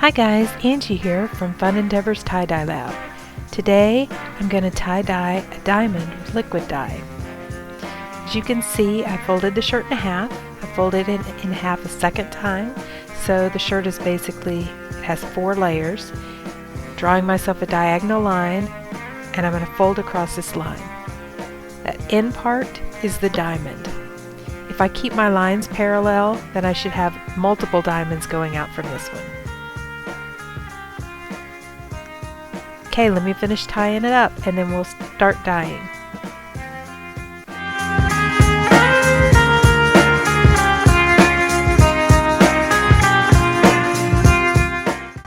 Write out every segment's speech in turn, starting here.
Hi guys, Angie here from Fun Endeavors Tie-Dye Lab. Today I'm going to tie-dye a diamond with liquid dye. As you can see, I folded the shirt in half. I folded it in half a second time, so the shirt is basically, it has 4 layers. Drawing myself a diagonal line, and I'm going to fold across this line. That end part is the diamond. If I keep my lines parallel, then I should have multiple diamonds going out from this one. Okay, let me finish tying it up and then we'll start dyeing.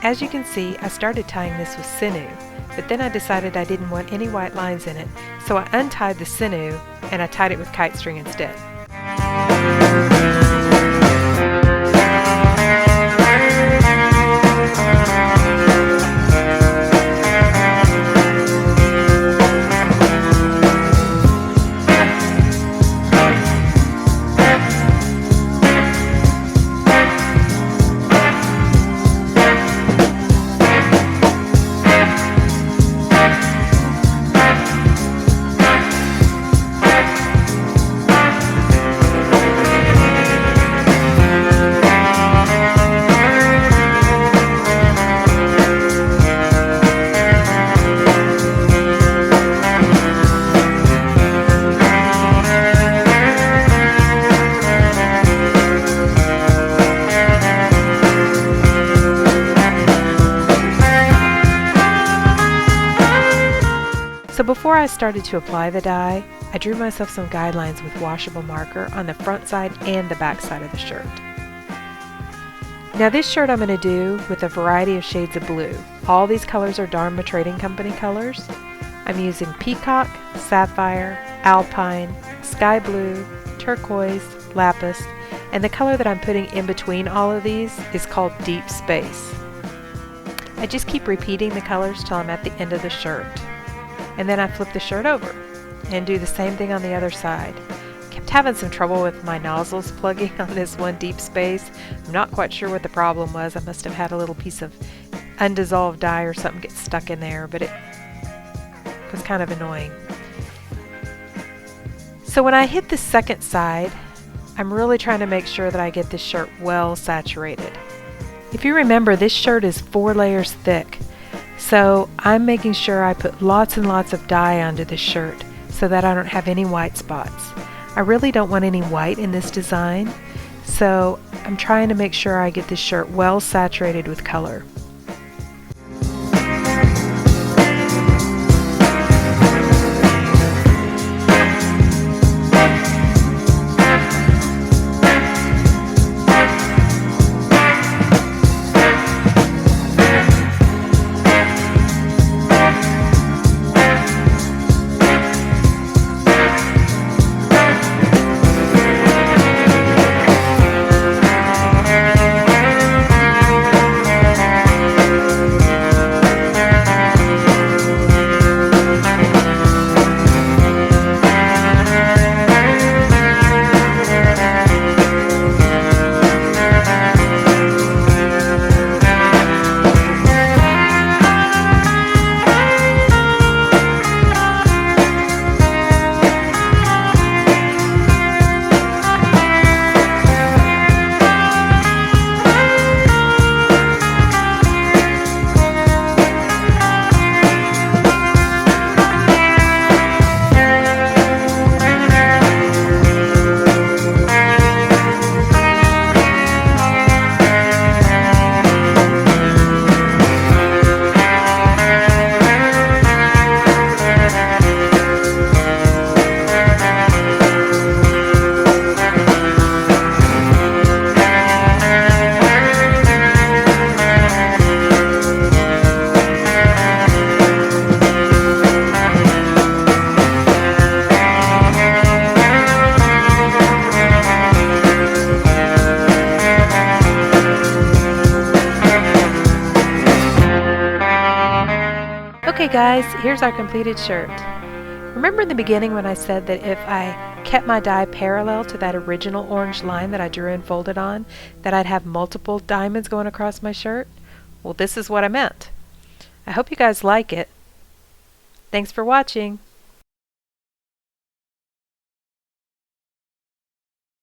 As you can see, I started tying this with sinew, but then I decided I didn't want any white lines in it, so I untied the sinew and I tied it with kite string instead. So before I started to apply the dye, I drew myself some guidelines with washable marker on the front side and the back side of the shirt. Now this shirt I'm going to do with a variety of shades of blue. All these colors are Dharma Trading Company colors. I'm using Peacock, Sapphire, Alpine, Sky Blue, Turquoise, Lapis, and the color that I'm putting in between all of these is called Deep Space. I just keep repeating the colors till I'm at the end of the shirt. And then I flip the shirt over and do the same thing on the other side. Kept having some trouble with my nozzles plugging on this one Deep Space. I'm not quite sure what the problem was. I must have had a little piece of undissolved dye or something get stuck in there, but it was kind of annoying. So when I hit the second side, I'm really trying to make sure that I get this shirt well saturated. If you remember, this shirt is 4 layers thick. So I'm making sure I put lots and lots of dye onto this shirt so that I don't have any white spots. I really don't want any white in this design, so I'm trying to make sure I get this shirt well saturated with color. Okay guys, here's our completed shirt. Remember in the beginning when I said that if I kept my die parallel to that original orange line that I drew and folded on, that I'd have multiple diamonds going across my shirt? well, this is what I meant. I hope you guys like it. Thanks for watching.